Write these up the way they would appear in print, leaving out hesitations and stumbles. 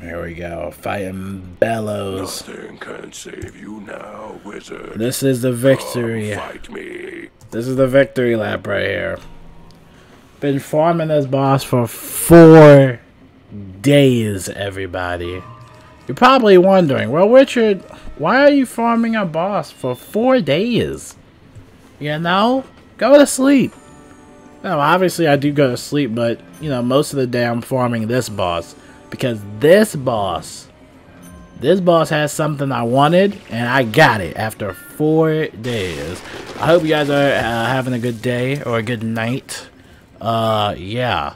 Here we go, fighting Bellows. Nothing can save you now, wizard. This is the victory. Come fight me. This is the victory lap right here. Been farming this boss for 4 days, everybody. You're probably wondering, well, Richard, why are you farming a boss for 4 days? You know, go to sleep. No, obviously I do go to sleep, but, you know, most of the day I'm farming this boss. Because this boss has something I wanted, and I got it after 4 days. I hope you guys are having a good day or a good night. Yeah.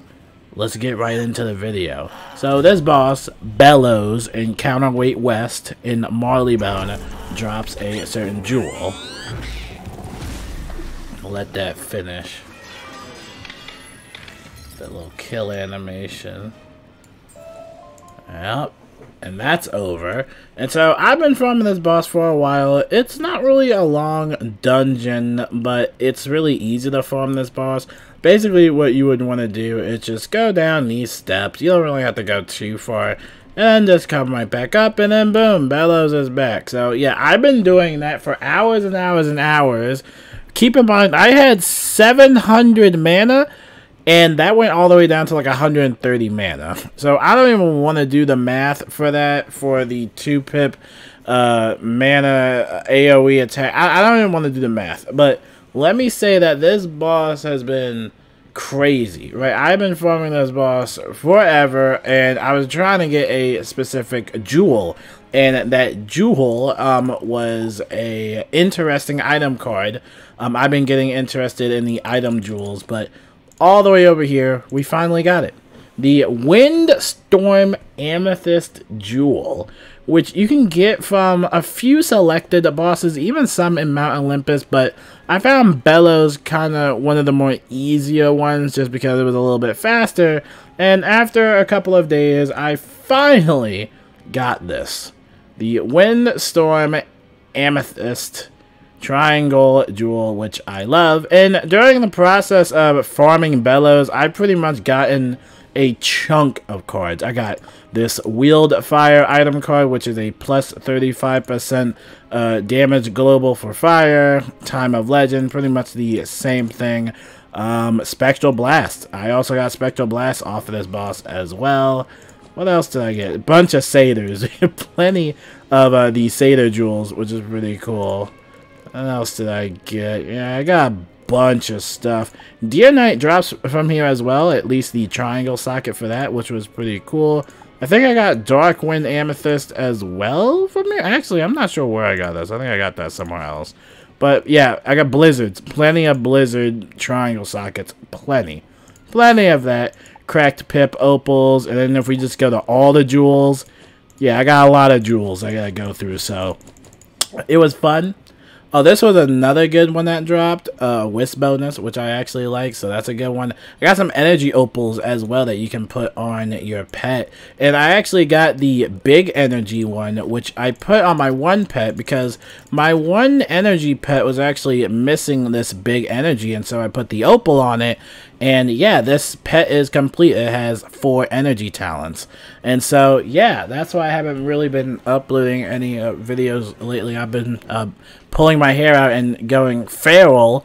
Let's get right into the video. So this boss, Bellows, in Counterweight West in Marleybone, drops a certain jewel. Let that finish. That little kill animation. Yep. And that's over. And so I've been farming this boss for a while. It's not really a long dungeon, but it's really easy to farm this boss. Basically what you would want to do is just go down these steps. You don't really have to go too far. And just come right back up, and then boom, Bellows is back. So yeah, I've been doing that for hours and hours and hours. Keep in mind, I had 700 mana. And that went all the way down to like 130 mana. So I don't even want to do the math for that, for the 2-pip mana AoE attack. I don't even want to do the math. But let me say that this boss has been crazy, right? I've been farming this boss forever, and I was trying to get a specific jewel. And that jewel was a interesting item card. I've been getting interested in the item jewels, but all the way over here, we finally got it. The Windstorm Amethyst Jewel, which you can get from a few selected bosses, even some in Mount Olympus, but I found Bellows kind of one of the more easier ones just because it was a little bit faster. And after a couple of days, I finally got this. The Windstorm Amethyst Triangle Jewel, which I love. And during the process of farming Bellows, I've pretty much gotten a chunk of cards. I got this Wield Fire item card, which is a plus 35% damage global for fire. Time of Legend, pretty much the same thing. Spectral Blast. I also got Spectral Blast off of this boss as well. What else did I get? A bunch of satyrs. Plenty of these satyr jewels, which is pretty cool. What else did I get? Yeah, I got a bunch of stuff. Deer Knight drops from here as well, at least the triangle socket for that, which was pretty cool. I think I got Darkwind Amethyst as well from here. Actually, I'm not sure where I got this. I think I got that somewhere else. But yeah, I got Blizzards. Plenty of Blizzard triangle sockets. Plenty. Plenty of that. Cracked Pip Opals. And then if we just go to all the jewels, yeah, I got a lot of jewels I gotta go through. So it was fun. Oh, this was another good one that dropped, Wisp bonus, which I actually like, so that's a good one. I got some energy opals as well that you can put on your pet, and I actually got the big energy one, which I put on my one pet because my one energy pet was actually missing this big energy, and so I put the opal on it. And yeah, this pet is complete. It has 4 energy talents. And so, yeah, that's why I haven't really been uploading any videos lately. I've been pulling my hair out and going feral,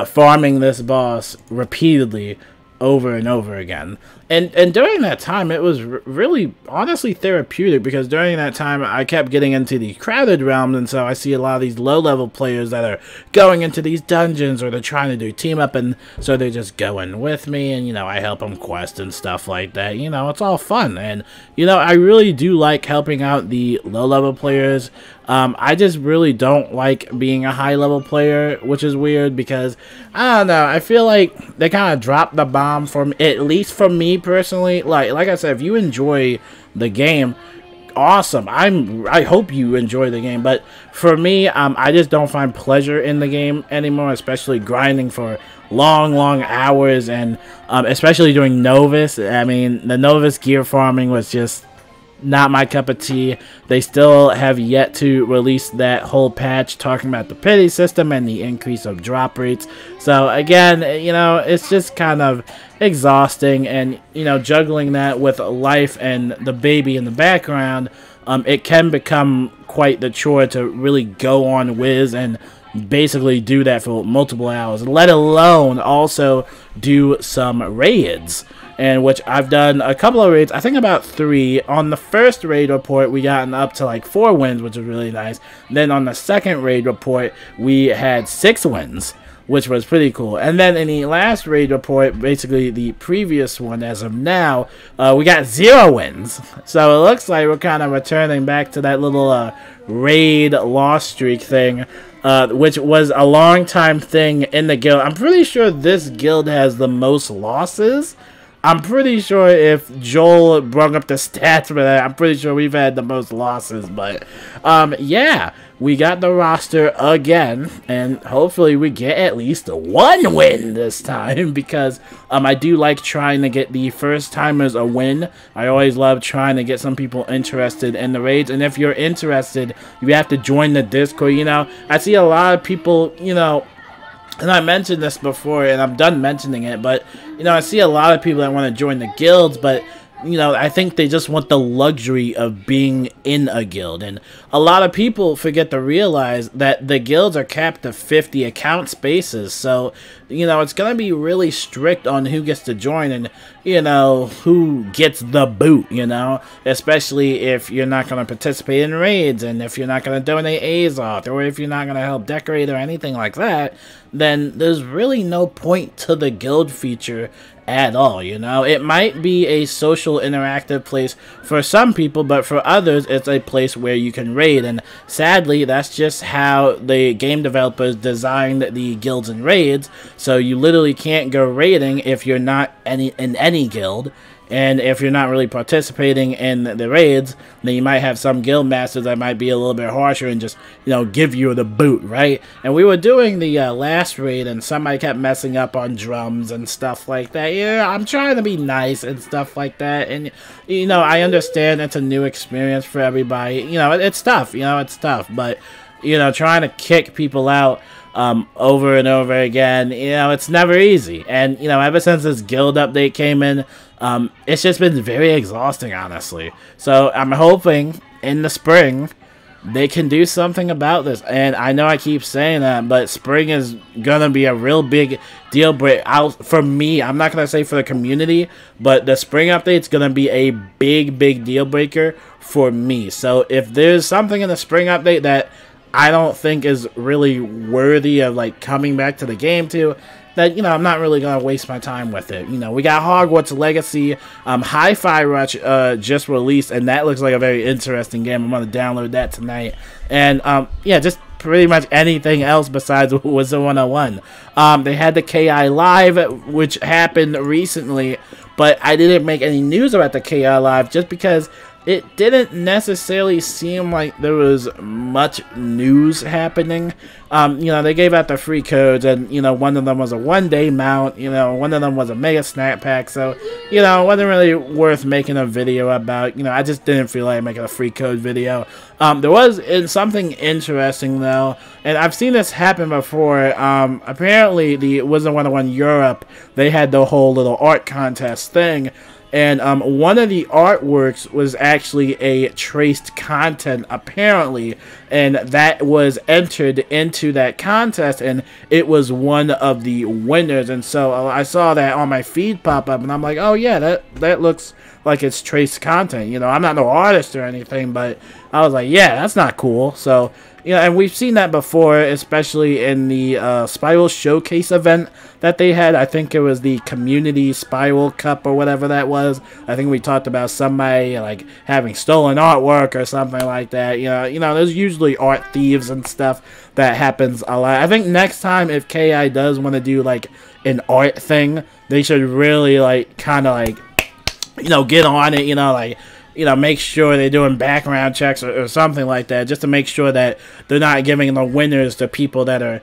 farming this boss repeatedly over and over again. And during that time, it was really, honestly, therapeutic, because during that time, I kept getting into the crowded realms, and so I see a lot of these low-level players that are going into these dungeons, or they're trying to do team-up, and so they're just going with me, and, you know, I help them quest and stuff like that. You know, it's all fun, and, you know, I really do like helping out the low-level players. I just really don't like being a high-level player, which is weird because, I don't know, I feel like they kind of dropped the bomb for me, at least for me personally. Like I said, if you enjoy the game, awesome. I hope you enjoy the game, but for me, I just don't find pleasure in the game anymore, especially grinding for long hours, and especially doing Novice. I mean, the Novice gear farming was just not my cup of tea. They still have yet to release that whole patch talking about the pity system and the increase of drop rates. So again, you know, it's just kind of exhausting, and juggling that with life and the baby in the background, it can become quite the chore to really go on Wiz and basically do that for multiple hours, let alone also do some raids. And which I've done a couple of raids, I think about 3. On the first raid report, we gotten up to like 4 wins, which was really nice. Then on the second raid report, we had 6 wins, which was pretty cool. And then in the last raid report, basically the previous one as of now, we got 0 wins. So it looks like we're kind of returning back to that little raid loss streak thing, which was a long time thing in the guild. I'm pretty sure this guild has the most losses. I'm pretty sure if Joel brought up the stats for that, I'm pretty sure we've had the most losses. But, yeah, we got the roster again, and hopefully we get at least 1 win this time, because I do like trying to get the first-timers a win. I always love trying to get some people interested in the raids, and if you're interested, you have to join the Discord. I see a lot of people, and I mentioned this before, and I'm done mentioning it, but, I see a lot of people that want to join the guilds, but, I think they just want the luxury of being in a guild. And a lot of people forget to realize that the guilds are capped to 50 account spaces, so, it's going to be really strict on who gets to join and, who gets the boot, especially if you're not going to participate in raids, and if you're not going to donate Azoth, or if you're not going to help decorate or anything like that, then there's really no point to the guild feature at all. It might be a social interactive place for some people, but for others it's a place where you can raid, and sadly that's just how the game developers designed the guilds and raids. So you literally can't go raiding if you're not in any guild. And if you're not really participating in the raids, then you might have some guild masters that might be a little bit harsher and just, give you the boot, right? And we were doing the last raid, and somebody kept messing up on drums and stuff like that. Yeah, I'm trying to be nice and stuff like that. And, I understand it's a new experience for everybody. It's tough. It's tough. But, trying to kick people out over and over again, it's never easy. And, ever since this guild update came in, it's just been very exhausting, honestly. So I'm hoping in the spring they can do something about this. And I know I keep saying that, but spring is gonna be a real big deal break out for me. I'm not gonna say for the community, but the spring update's gonna be a big deal breaker for me. So if there's something in the spring update that I don't think is really worthy of like coming back to the game to, that, I'm not really going to waste my time with it. We got Hogwarts Legacy, Hi-Fi Rush just released, and that looks like a very interesting game. I'm going to download that tonight. And, yeah, just pretty much anything else besides Wizard101. They had the KI Live, which happened recently, but I didn't make any news about the KI Live just because it didn't necessarily seem like there was much news happening. They gave out the free codes, and, one of them was a 1-day mount, one of them was a mega snack pack, so, it wasn't really worth making a video about. I just didn't feel like making a free code video. There was something interesting, though, and I've seen this happen before. Apparently, the Wizard101 Europe, they had the whole little art contest thing, and one of the artworks was actually a traced content, apparently, and that was entered into that contest, and it was one of the winners. And so I saw that on my feed pop up, and I'm like, oh yeah, that looks like it's traced content. I'm not no artist or anything, but I was like, yeah, that's not cool. So, and we've seen that before, especially in the Spiral Showcase event that they had. I think it was the Community Spiral Cup or whatever that was. I think we talked about somebody like having stolen artwork or something like that. There's usually art thieves and stuff that happens a lot. I think next time if KI does want to do like an art thing, they should really like kind of like, get on it, make sure they're doing background checks or something like that, just to make sure that they're not giving the winners to people that are,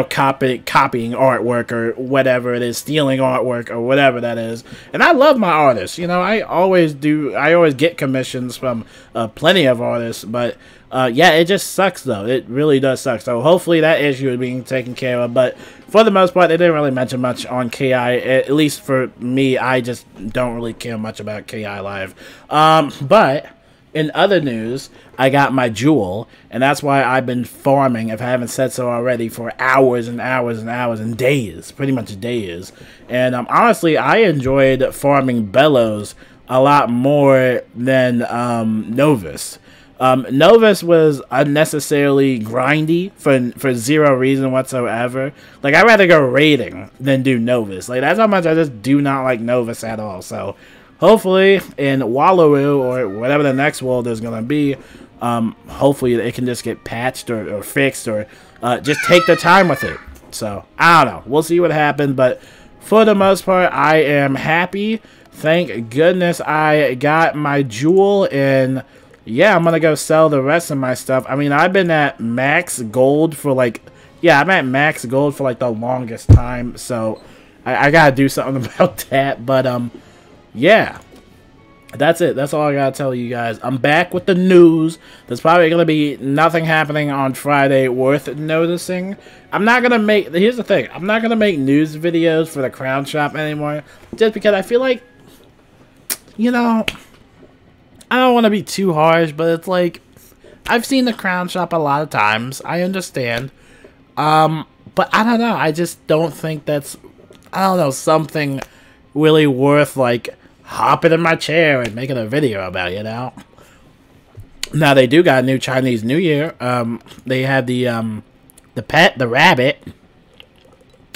copying artwork or whatever it is, stealing artwork or whatever that is. And I love my artists, I always get commissions from plenty of artists, but Yeah, it just sucks, though. It really does suck. So hopefully that issue is being taken care of. But for the most part, they didn't really mention much on KI. At least for me, I just don't really care much about KI Live. But in other news, I got my jewel, and that's why I've been farming, if I haven't said so already, for hours and hours and hours and days. Pretty much days. And honestly, I enjoyed farming Bellows a lot more than Novus. Novus was unnecessarily grindy for zero reason whatsoever. Like, I'd rather go raiding than do Novus. Like, that's how much I just do not like Novus at all. So, hopefully, in Wallaroo, or whatever the next world is going to be, hopefully it can just get patched or fixed, or just take their time with it. So, I don't know. We'll see what happens, but for the most part, I am happy. Thank goodness I got my jewel, and yeah, I'm gonna go sell the rest of my stuff. I mean, I've been at max gold for like, yeah, I'm at max gold for like the longest time, so I gotta do something about that. But yeah, that's it. That's all I gotta tell you guys. I'm back with the news. There's probably gonna be nothing happening on Friday worth noticing. I'm not gonna make, here's the thing, I'm not gonna make news videos for the Crown Shop anymore, just because I feel like, you know, I don't want to be too harsh, but it's like, I've seen the Crown Shop a lot of times. I understand. But I don't know. I just don't think that's, I don't know, something really worth, like, hopping in my chair and making a video about, you know? Now, they do got a new Chinese New Year. They had the pet, the rabbit.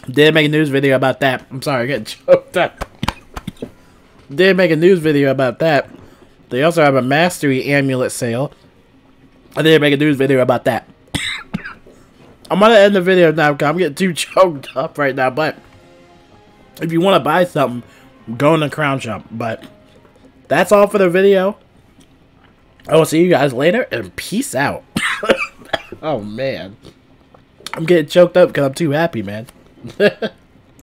Did make a news video about that. I'm sorry, I'm getting choked up. Did make a news video about that. They also have a Mastery Amulet sale. I did make a news video about that. I'm going to end the video now because I'm getting too choked up right now. But if you want to buy something, go in the Crown Shop. But that's all for the video. I will see you guys later, and peace out. Oh, man. I'm getting choked up because I'm too happy, man.